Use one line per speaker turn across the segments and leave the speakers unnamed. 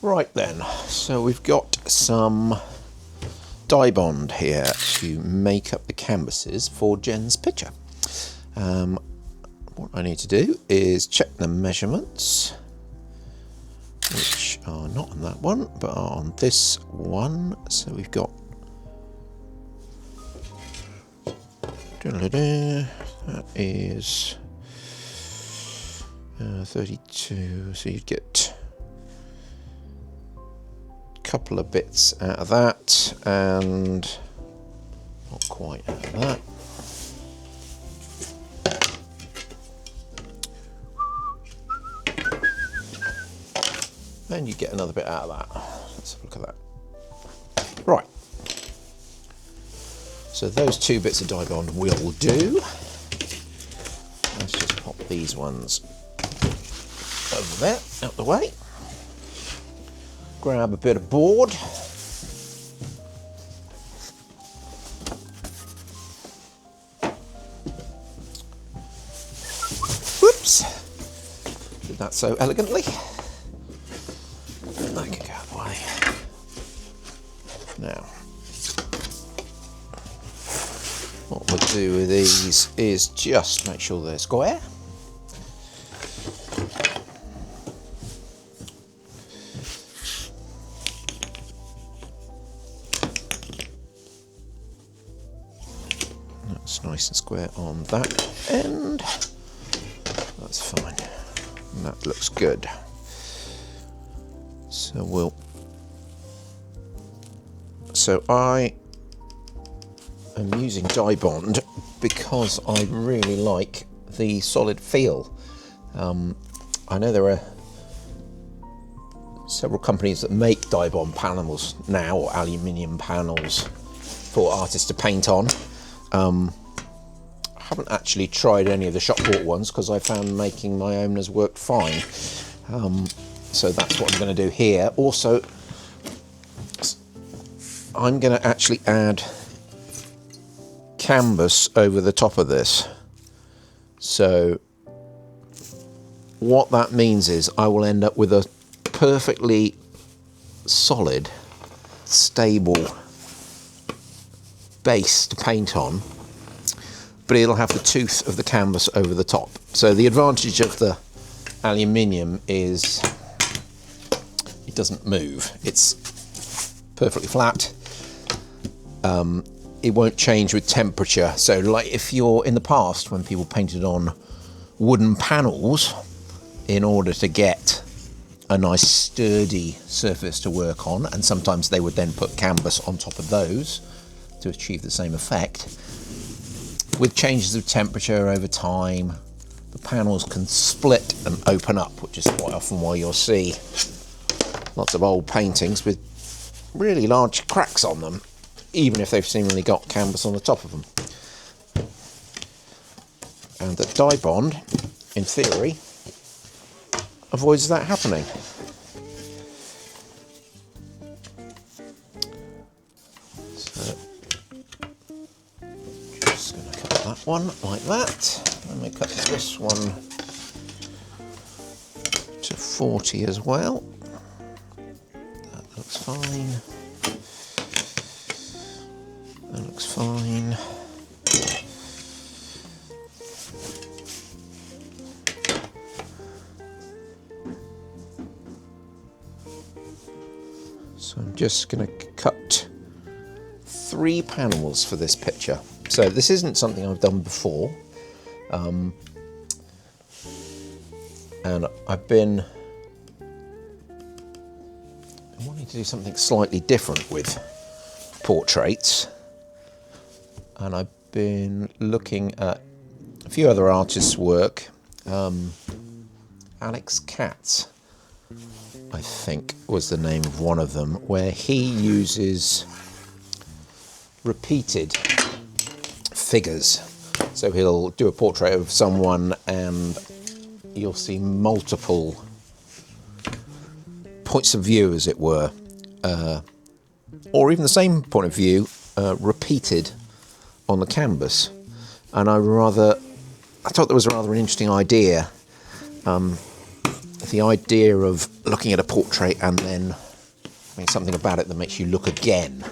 Right then, so we've got some dye bond here to make up the canvases for Jen's picture. What I need to do is check the measurements, which are not on that one, but are on this one. So we've got that is 32, so you'd get a couple of bits out of that, and not quite out of that. And you get another bit out of that. Let's have a look at that. Right. So those two bits of dye bond will do. Let's just pop these ones over there, out the way. Grab a bit of board. Whoops. Did that so elegantly. That can go out the way. Now, what we'll do with these is just make sure they're square. That's nice and square on that end. That's fine. And that looks good. So I am using dye bond because I really like the solid feel. I know there are several companies that make dye bond panels now, or aluminium panels for artists to paint on. I haven't actually tried any of the shop bought ones because I found making my own has worked fine. So that's what I'm going to do here. Also, I'm going to actually add canvas over the top of this. So what that means is I will end up with a perfectly solid, stable base to paint on, but it'll have the tooth of the canvas over the top. So the advantage of the aluminium is it doesn't move. It's perfectly flat. It won't change with temperature. So like if you're in the past when people painted on wooden panels in order to get a nice sturdy surface to work on, and sometimes they would then put canvas on top of those to achieve the same effect. With changes of temperature over time, the panels can split and open up, which is quite often why you'll see lots of old paintings with really large cracks on them, even if they've seemingly got canvas on the top of them. And the dye bond, in theory, avoids that happening. So, just going to cut that one like that. Let me cut this one to 40 as well. That looks fine. That looks fine. So I'm just going to cut 3 panels for this picture. So this isn't something I've done before. And I've been wanting to do something slightly different with portraits. And I've been looking at a few other artists' work. Alex Katz, I think, was the name of one of them, where he uses repeated figures. So he'll do a portrait of someone and you'll see multiple points of view, as it were, or even the same point of view repeated on the canvas, and I thought there was rather an interesting idea. The idea of looking at a portrait and then doing something about it that makes you look again.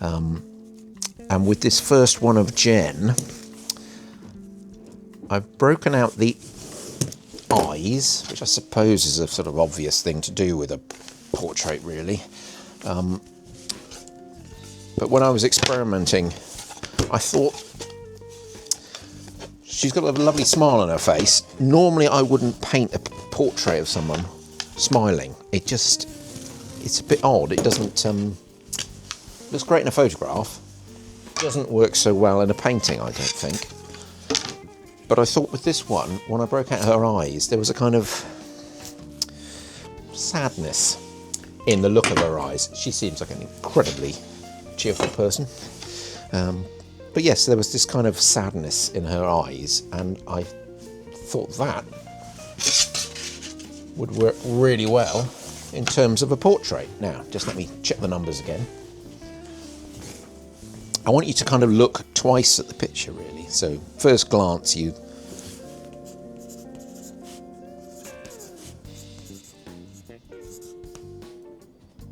And with this first one of Jen, I've broken out the eyes, which I suppose is a sort of obvious thing to do with a portrait, really. But when I was experimenting, I thought she's got a lovely smile on her face. Normally I wouldn't paint a portrait of someone smiling. It's a bit odd. It doesn't, looks great in a photograph. Doesn't work so well in a painting, I don't think. But I thought with this one, when I broke out her eyes, there was a kind of sadness in the look of her eyes. She seems like an incredibly cheerful person. But yes, there was this kind of sadness in her eyes, and I thought that would work really well in terms of a portrait. Now, just let me check the numbers again. I want you to kind of look twice at the picture, really. So, first glance, you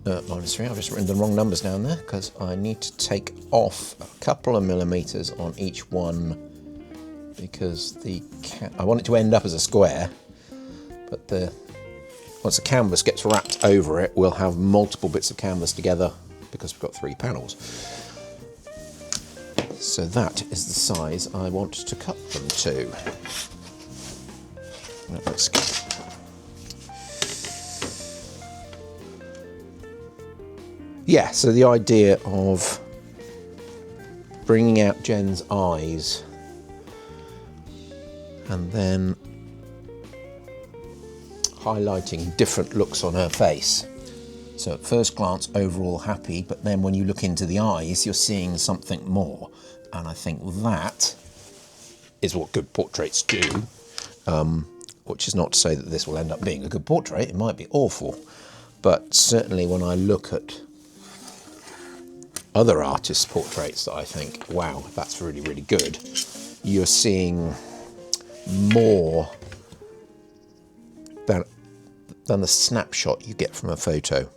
-3. I've just written the wrong numbers down there because I need to take off a couple of millimeters on each one, because I want it to end up as a square, but once the canvas gets wrapped over it, we'll have multiple bits of canvas together because we've got 3 panels. So that is the size I want to cut them to. That looks good. Yeah, so the idea of bringing out Jen's eyes and then highlighting different looks on her face. So at first glance, overall happy, but then when you look into the eyes, you're seeing something more. And I think that is what good portraits do, which is not to say that this will end up being a good portrait. It might be awful, but certainly when I look at other artists' portraits that I think, wow, that's really, really good, you're seeing more than the snapshot you get from a photo.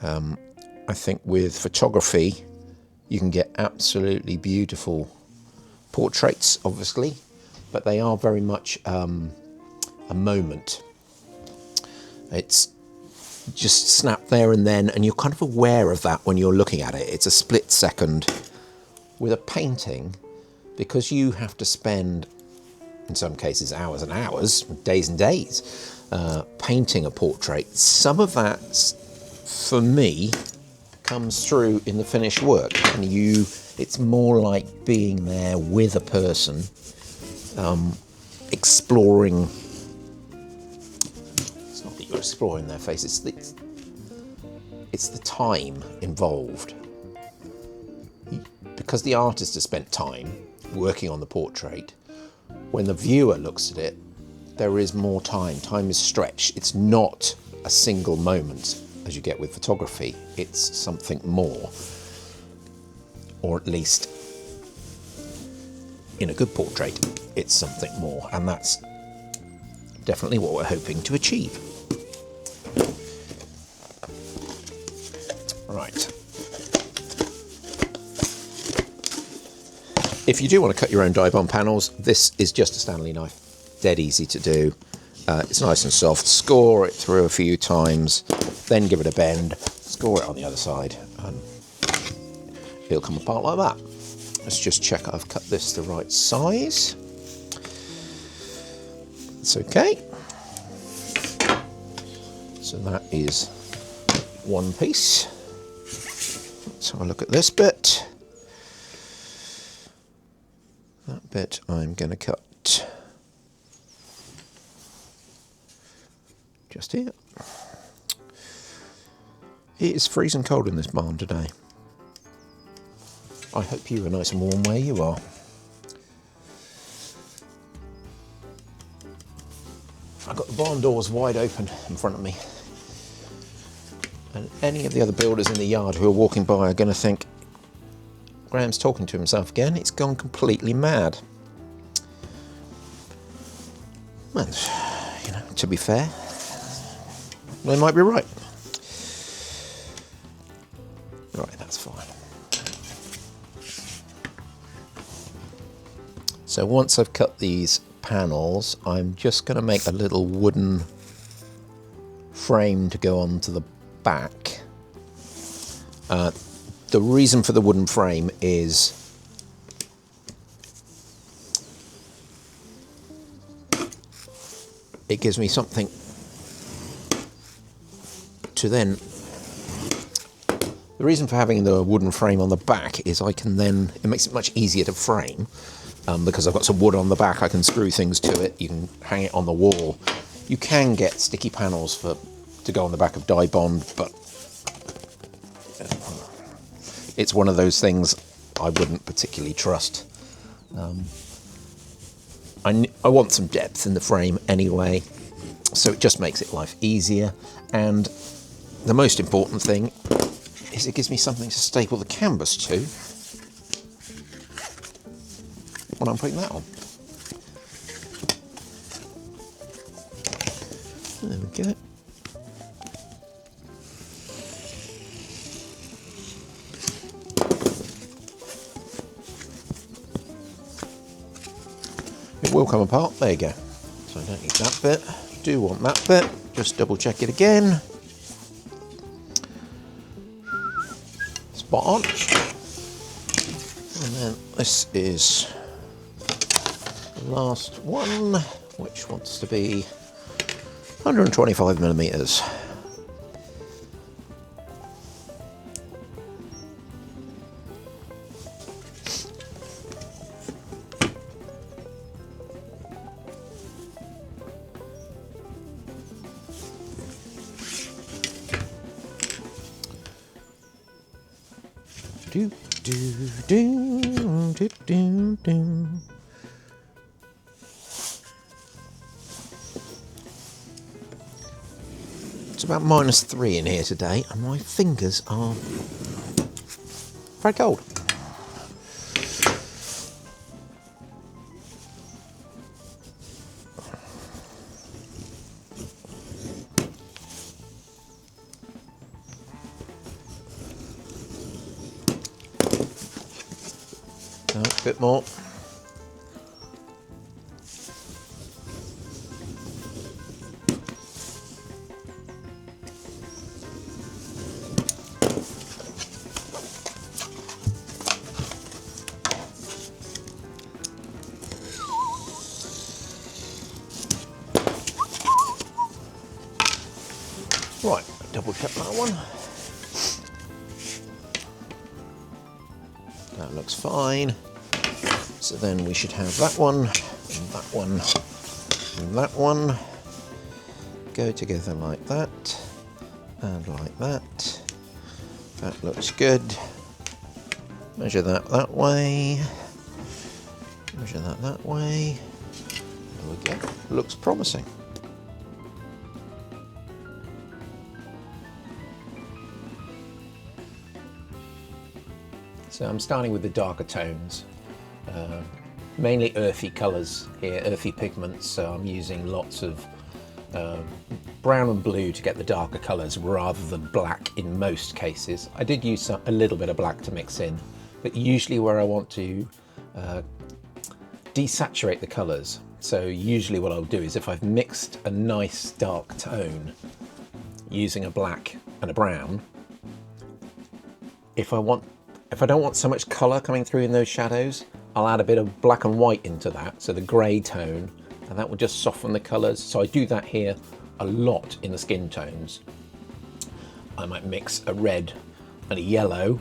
I think with photography, you can get absolutely beautiful portraits, obviously, but they are very much a moment. It's just snap there and then, and you're kind of aware of that when you're looking at it. It's a split second. With a painting, because you have to spend, in some cases, hours and hours, days and days, painting a portrait, some of that, for me, comes through in the finished work, and it's more like being there with a person, exploring. It's not that you're exploring their face, it's the time involved. Because the artist has spent time working on the portrait, when the viewer looks at it, there is more time. Time is stretched. It's not a single moment as you get with photography. It's something more, or at least in a good portrait, it's something more, and that's definitely what we're hoping to achieve. Right. If you do want to cut your own die-bond panels, this is just a Stanley knife. Dead easy to do. It's nice and soft. Score it through a few times, then give it a bend, score it on the other side, and it'll come apart like that. Let's just check I've cut this the right size. It's okay. So that is one piece. Let's have a look at this bit. That bit I'm going to cut just here. It is freezing cold in this barn today. I hope you are nice and warm where you are. I've got the barn doors wide open in front of me, and any of the other builders in the yard who are walking by are going to think, Graham's talking to himself again. It's gone completely mad. Well, you know, to be fair, they might be right. Right, that's fine. So once I've cut these panels, I'm just going to make a little wooden frame to go onto the back. The reason for the wooden frame is it gives me something to then... The reason for having the wooden frame on the back is I can then... It makes it much easier to frame because I've got some wood on the back. I can screw things to it. You can hang it on the wall. You can get sticky panels to go on the back of dye bond, but it's one of those things I wouldn't particularly trust. I want some depth in the frame anyway, so it just makes it life easier. And the most important thing is it gives me something to staple the canvas to when I'm putting that on. There we go. It will come apart. There you go. So I don't need that bit. Do want that bit. Just double check it again. Spot on. And then this is the last one, which wants to be 125 millimeters. Do, do, do, do, do, do. It's about -3 in here today, and my fingers are very cold. No, a bit more. Right, double check that one. That looks fine. So then we should have that one, and that one, and that one go together like that, and like that. That looks good. Measure that way. Measure that way. There we go. Looks promising. So I'm starting with the darker tones, mainly earthy colours here, earthy pigments, so I'm using lots of brown and blue to get the darker colours rather than black in most cases. I did use a little bit of black to mix in, but usually where I want to desaturate the colours, so usually what I'll do is if I've mixed a nice dark tone using a black and a brown, if I don't want so much colour coming through in those shadows, I'll add a bit of black and white into that, so the grey tone, and that will just soften the colours. So I do that here a lot in the skin tones. I might mix a red and a yellow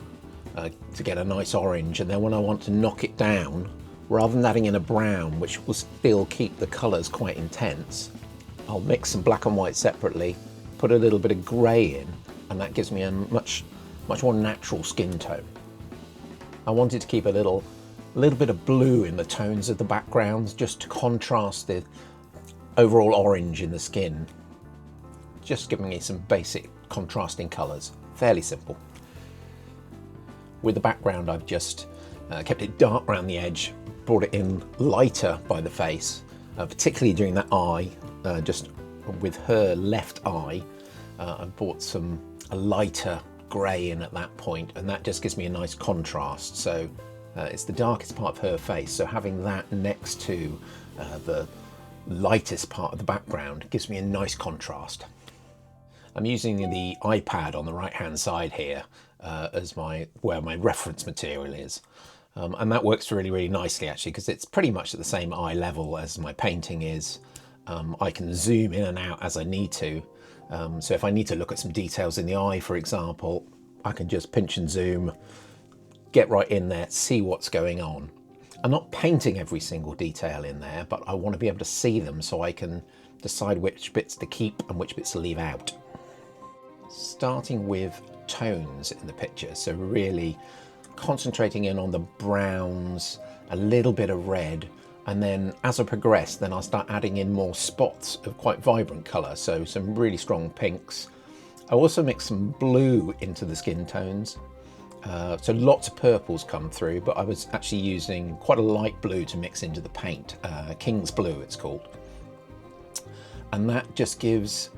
to get a nice orange, and then when I want to knock it down, rather than adding in a brown, which will still keep the colours quite intense, I'll mix some black and white separately, put a little bit of grey in, and that gives me a much more natural skin tone. I wanted to keep a little bit of blue in the tones of the backgrounds, just to contrast the overall orange in the skin. Just giving me some basic contrasting colours. Fairly simple. With the background, I've just kept it dark around the edge, brought it in lighter by the face, particularly during that eye, just with her left eye. I brought a lighter grey in at that point, and that just gives me a nice contrast. So it's the darkest part of her face, so having that next to the lightest part of the background gives me a nice contrast. I'm using the iPad on the right hand side here as where my reference material is, and that works really nicely actually, because it's pretty much at the same eye level as my painting is. I can zoom in and out as I need to, so if I need to look at some details in the eye, for example, I can just pinch and zoom, get right in there, see what's going on. I'm not painting every single detail in there, but I want to be able to see them so I can decide which bits to keep and which bits to leave out. Starting with tones in the picture, so really concentrating in on the browns, a little bit of red, and then as I progress, then I'll start adding in more spots of quite vibrant colour, so some really strong pinks. I also mix some blue into the skin tones, so lots of purples come through, but I was actually using quite a light blue to mix into the paint, King's Blue it's called, and that just gives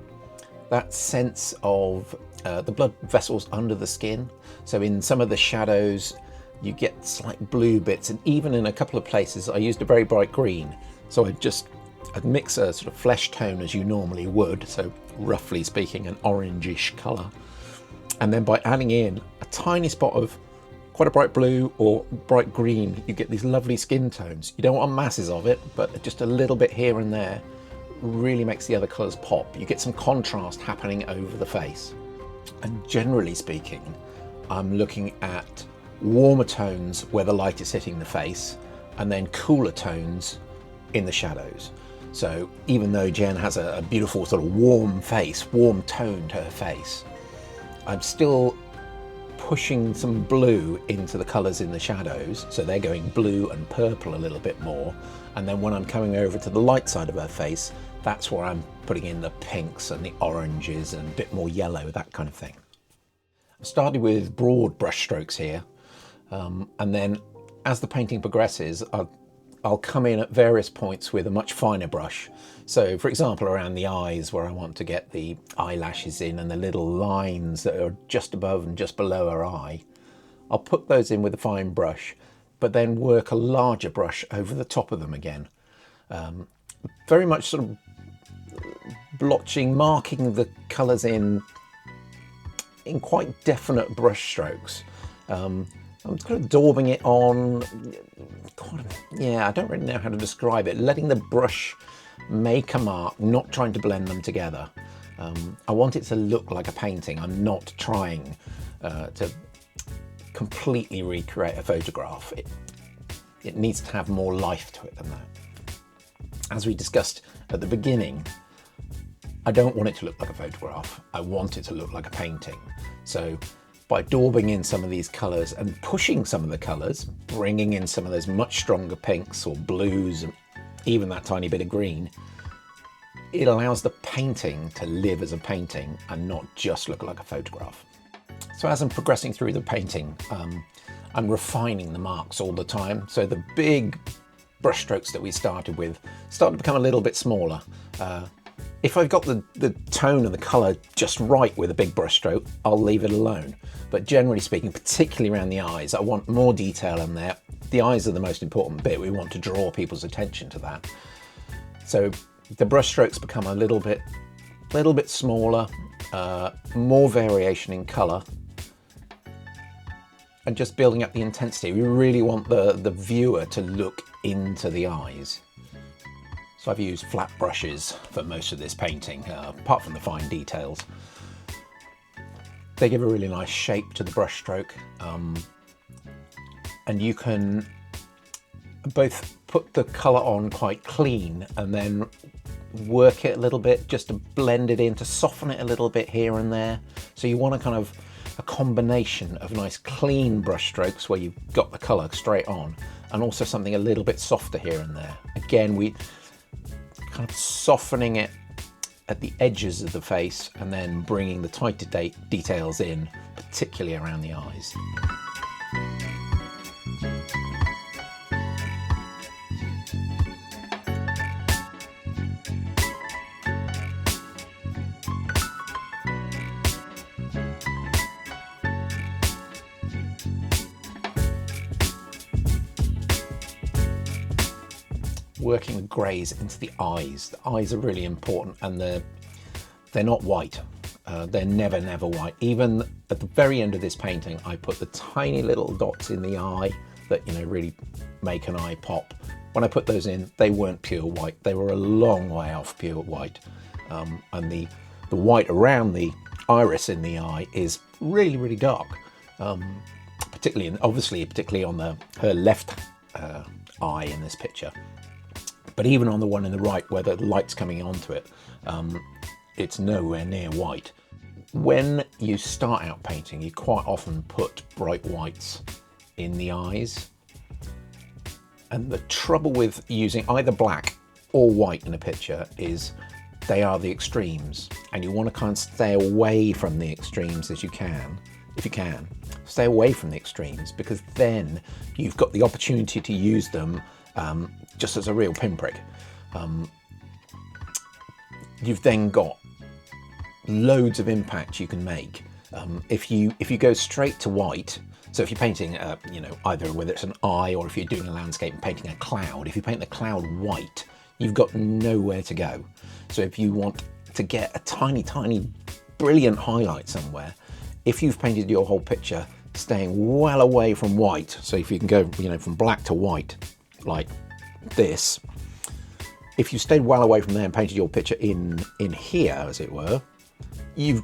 that sense of the blood vessels under the skin. So in some of the shadows you get slight blue bits, and even in a couple of places I used a very bright green, so I'd mix a sort of flesh tone as you normally would, so roughly speaking an orangish colour, and then by adding in a tiny spot of quite a bright blue or bright green, you get these lovely skin tones. You don't want masses of it, but just a little bit here and there really makes the other colours pop. You get some contrast happening over the face. And generally speaking, I'm looking at warmer tones where the light is hitting the face, and then cooler tones in the shadows. So even though Jen has a beautiful sort of warm face, warm tone to her face, I'm still pushing some blue into the colours in the shadows, so they're going blue and purple a little bit more, and then when I'm coming over to the light side of her face, that's where I'm putting in the pinks and the oranges and a bit more yellow, that kind of thing. I started with broad brush strokes here, and then as the painting progresses, I'll come in at various points with a much finer brush. So for example, around the eyes where I want to get the eyelashes in and the little lines that are just above and just below her eye, I'll put those in with a fine brush, but then work a larger brush over the top of them again. Very much sort of blotching, marking the colours in quite definite brush strokes. I'm kind of daubing it on, I don't really know how to describe it, letting the brush make a mark, not trying to blend them together. I want it to look like a painting. I'm not trying to completely recreate a photograph. It needs to have more life to it than that. As we discussed at the beginning, I don't want it to look like a photograph. I want it to look like a painting. So by daubing in some of these colours and pushing some of the colours, bringing in some of those much stronger pinks or blues, and even that tiny bit of green, it allows the painting to live as a painting and not just look like a photograph. So as I'm progressing through the painting, I'm refining the marks all the time. So the big brush strokes that we started with start to become a little bit smaller. If I've got the tone and the colour just right with a big brush stroke, I'll leave it alone. But generally speaking, particularly around the eyes, I want more detail in there. The eyes are the most important bit. We want to draw people's attention to that. So the brush strokes become a little bit smaller, more variation in colour, and just building up the intensity. We really want the viewer to look into the eyes. So I've used flat brushes for most of this painting, apart from the fine details. They give a really nice shape to the brush stroke, and you can both put the colour on quite clean and then work it a little bit just to blend it in, to soften it a little bit here and there. So you want a kind of a combination of nice clean brush strokes where you've got the colour straight on, and also something a little bit softer here and there. Again, we kind of softening it at the edges of the face and then bringing the tighter details in, particularly around the eyes. working the greys into the eyes. The eyes are really important, and they're not white. They're never white. Even at the very end of this painting, I put the tiny little dots in the eye that, you know, really make an eye pop. When I put those in, they weren't pure white. They were a long way off pure white. And the white around the iris in the eye is really dark. Particularly on her left eye in this picture. But even on the one in the right, where the light's coming onto it, it's nowhere near white. When you start out painting, you quite often put bright whites in the eyes. And the trouble with using either black or white in a picture is they are the extremes, and you want to kind of stay away from the extremes as you can, if you can. Stay away from the extremes, because then you've got the opportunity to use them just as a real pinprick. You've then got loads of impact you can make. If you go straight to white, so if you're painting, you know, either whether it's an eye or if you're doing a landscape and painting a cloud, if you paint the cloud white, you've got nowhere to go. So if you want to get a tiny, brilliant highlight somewhere, if you've painted your whole picture staying well away from white, so if you can go, you know, from black to white, like this, if you stayed well away from there and painted your picture in here, as it were, you've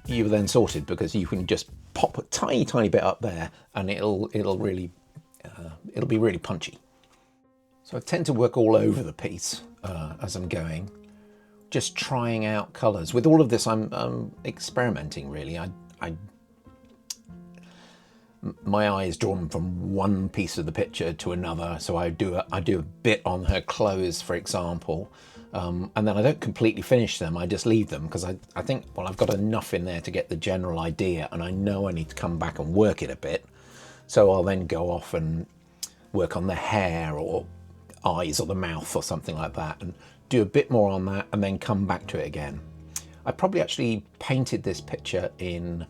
then sorted, because you can just pop a tiny bit up there, and it'll be really punchy. So I tend to work all over the piece as I'm going, just trying out colours. With all of this, I'm experimenting really. My eye is drawn from one piece of the picture to another, so I do a bit on her clothes, for example, and then I don't completely finish them. I just leave them, because I think, well, I've got enough in there to get the general idea, and I know I need to come back and work it a bit. So I'll then go off and work on the hair or eyes or the mouth or something like that, and do a bit more on that, and then come back to it again. I probably actually painted this picture in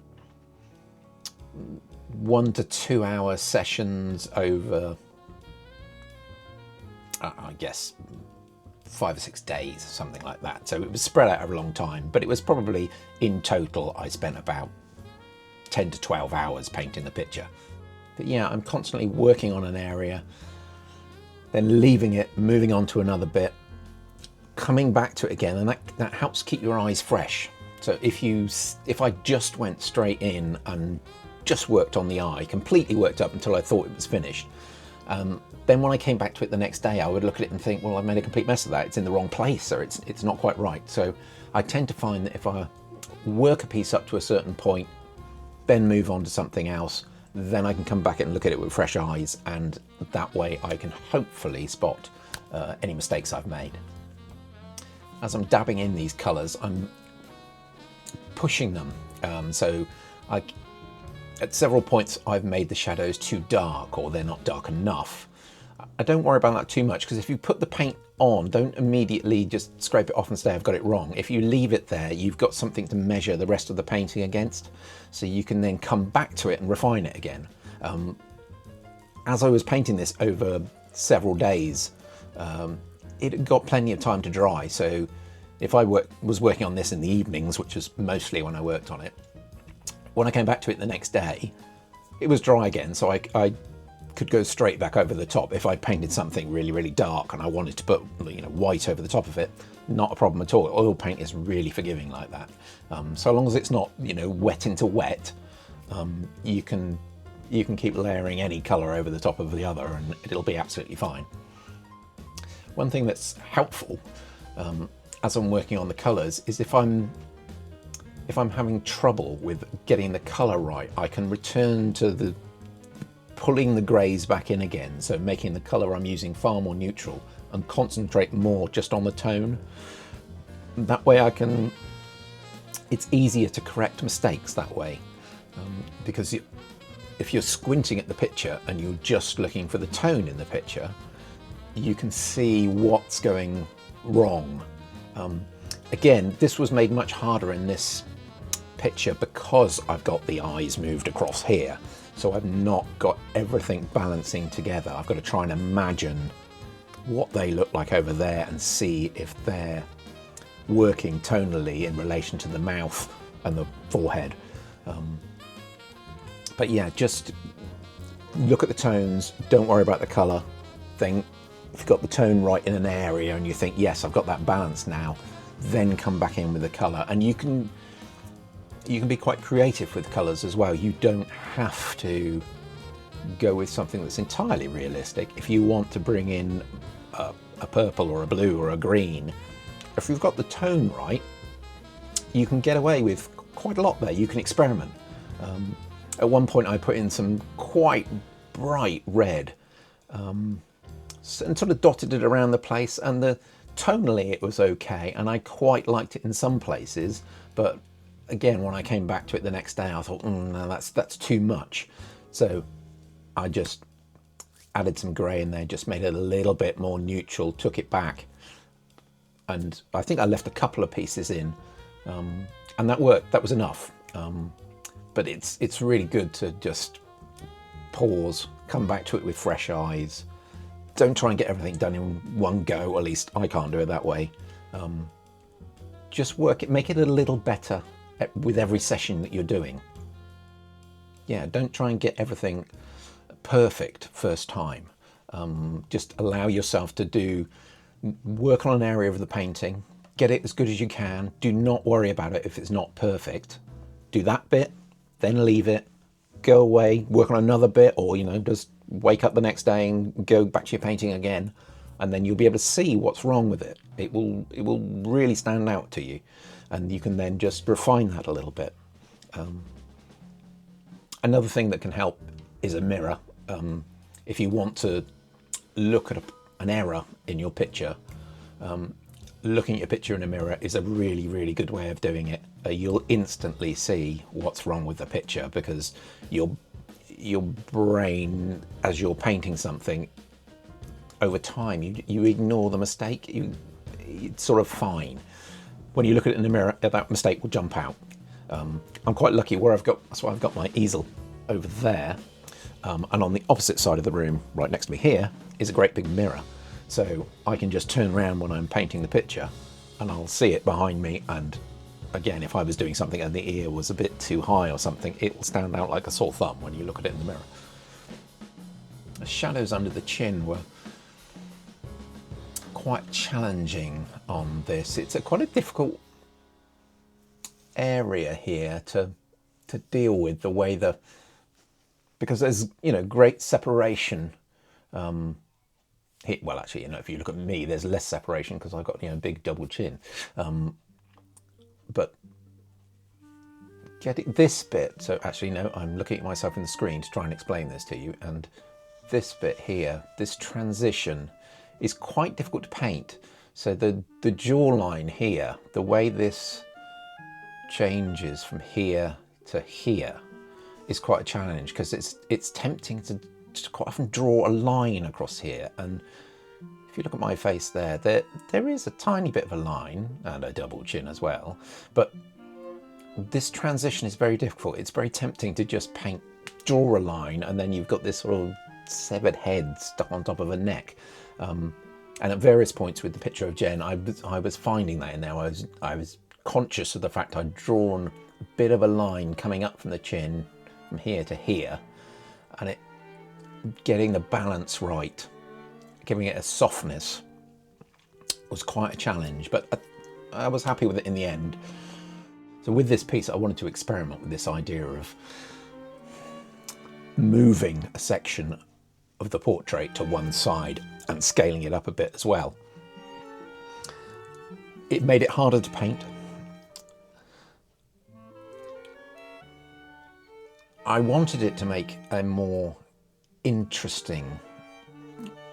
1 to 2 hour sessions over, I guess, 5 or 6 days, something like that. So it was spread out over a long time, but it was probably, in total, I spent about 10 to 12 hours painting the picture. But yeah, I'm constantly working on an area, then leaving it, moving on to another bit, coming back to it again, and that helps keep your eyes fresh. So if I just went straight in and just worked on the eye, completely worked up until I thought it was finished, then when I came back to it the next day, I would look at it and think, well, I've made a complete mess of that. It's in the wrong place, or it's not quite right. So I tend to find that if I work a piece up to a certain point, then move on to something else, then I can come back and look at it with fresh eyes, and that way I can hopefully spot any mistakes I've made. As I'm dabbing in these colours, I'm pushing them. At several points I've made the shadows too dark, or they're not dark enough. I don't worry about that too much, because if you put the paint on, don't immediately just scrape it off and say I've got it wrong. If you leave it there, you've got something to measure the rest of the painting against, so you can then come back to it and refine it again. As I was painting this over several days, it had got plenty of time to dry, so if I was working on this in the evenings, which was mostly when I worked on it, when I came back to it the next day, it was dry again, so I could go straight back over the top. If I painted something really dark and I wanted to put, you know, white over the top of it, not a problem at all. Oil paint is really forgiving like that. So long as it's not, you know, wet into wet, you can keep layering any colour over the top of the other, and it'll be absolutely fine. One thing that's helpful as I'm working on the colours is if I'm having trouble with getting the colour right, I can return to pulling the greys back in again, so making the colour I'm using far more neutral, and concentrate more just on the tone. That way it's easier to correct mistakes that way, because if you're squinting at the picture and you're just looking for the tone in the picture, you can see what's going wrong. Again, this was made much harder in this picture because I've got the eyes moved across here, so I've not got everything balancing together. I've got to try and imagine what they look like over there and see if they're working tonally in relation to the mouth and the forehead. But yeah, just look at the tones, don't worry about the colour thing. If you've got the tone right in an area and you think, yes, I've got that balance now, then come back in with the colour. And you can be quite creative with colours as well. You don't have to go with something that's entirely realistic. If you want to bring in a purple or a blue or a green, if you've got the tone right, you can get away with quite a lot there. You can experiment. At one point I put in some quite bright red and sort of dotted it around the place, and tonally it was okay, and I quite liked it in some places, but again, when I came back to it the next day, I thought, no, that's too much. So I just added some grey in there, just made it a little bit more neutral, took it back, and I think I left a couple of pieces in, and that worked. That was enough. But it's really good to just pause, come back to it with fresh eyes. Don't try and get everything done in one go, at least I can't do it that way. Just work it, make it a little better with every session that you're doing. Yeah, don't try and get everything perfect first time. Just allow yourself to work on an area of the painting, get it as good as you can. Do not worry about it if it's not perfect. Do that bit, then leave it, go away, work on another bit, or just wake up the next day and go back to your painting again, and then you'll be able to see what's wrong with it. It will really stand out to you, and you can then just refine that a little bit. Another thing that can help is a mirror. If you want to look at an error in your picture, looking at your picture in a mirror is a really, really good way of doing it. You'll instantly see what's wrong with the picture, because your brain, as you're painting something, over time you ignore the mistake. It's sort of fine. When you look at it in the mirror, that mistake will jump out. I'm quite lucky where that's why I've got my easel over there, and on the opposite side of the room, right next to me here, is a great big mirror. So I can just turn around when I'm painting the picture and I'll see it behind me, and again, if I was doing something and the ear was a bit too high or something, it will stand out like a sore thumb when you look at it in the mirror. The shadows under the chin were quite challenging on this. It's quite a difficult area here to deal with, the way because there's great separation. Well, actually, if you look at me, there's less separation because I've got a big double chin. But getting this bit, so actually no, I'm looking at myself in the screen to try and explain this to you, and this bit here, this transition is quite difficult to paint. So the jawline here, the way this changes from here to here is quite a challenge, because it's tempting to quite often draw a line across here, and if you look at my face there is a tiny bit of a line and a double chin as well, but this transition is very difficult. It's very tempting to just draw a line, and then you've got this sort of severed head stuck on top of a neck. And at various points with the picture of Jen, I was finding that in there. I was conscious of the fact I'd drawn a bit of a line coming up from the chin from here to here, and getting the balance right, giving it a softness, was quite a challenge, but I was happy with it in the end. So with this piece, I wanted to experiment with this idea of moving a section of the portrait to one side and scaling it up a bit as well. It made it harder to paint. I wanted it to make a more interesting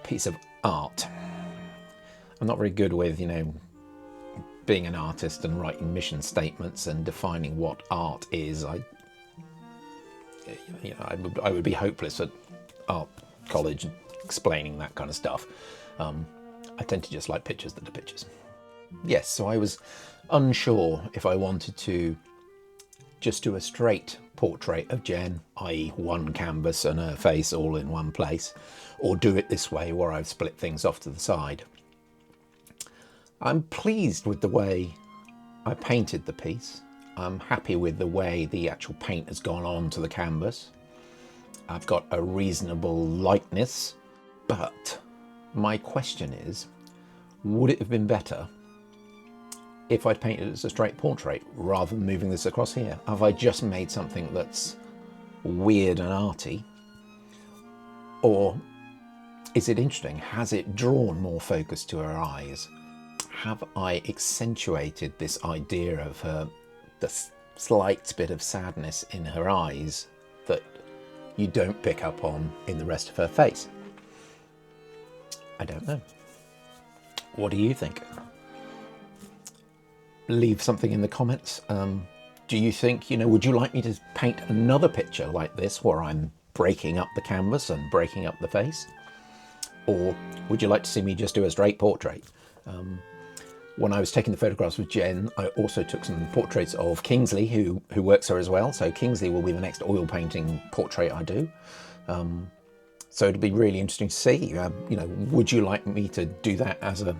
piece of art. I'm not very good with, being an artist and writing mission statements and defining what art is. I would be hopeless at art college explaining that kind of stuff. I tend to just like pictures that are pictures. Yes, so I was unsure if I wanted to just do a straight portrait of Jen, i.e. one canvas and her face all in one place, or do it this way where I've split things off to the side. I'm pleased with the way I painted the piece. I'm happy with the way the actual paint has gone on to the canvas. I've got a reasonable lightness, but my question is, would it have been better if I'd painted it as a straight portrait rather than moving this across here? Have I just made something that's weird and arty? Or is it interesting? Has it drawn more focus to her eyes? Have I accentuated this idea of her, the slight bit of sadness in her eyes that you don't pick up on in the rest of her face? I don't know. What do you think? Leave something in the comments. Do you think, would you like me to paint another picture like this where I'm breaking up the canvas and breaking up the face? Or would you like to see me just do a straight portrait? When I was taking the photographs with Jen, I also took some portraits of Kingsley, who works her as well. So Kingsley will be the next oil painting portrait I do. So it'd be really interesting to see, would you like me to do that as a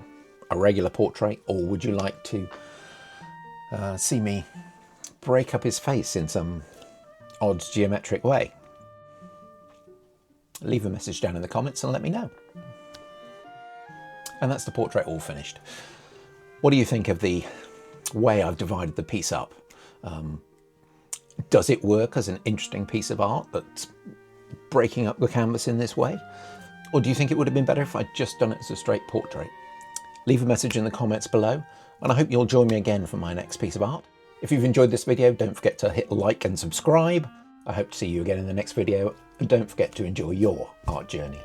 regular portrait, or would you like to see me break up his face in some odd geometric way? Leave a message down in the comments and let me know. And that's the portrait all finished. What do you think of the way I've divided the piece up? Does it work as an interesting piece of art that's breaking up the canvas in this way? Or do you think it would have been better if I'd just done it as a straight portrait? Leave a message in the comments below, and I hope you'll join me again for my next piece of art. If you've enjoyed this video, don't forget to hit like and subscribe. I hope to see you again in the next video, and don't forget to enjoy your art journey.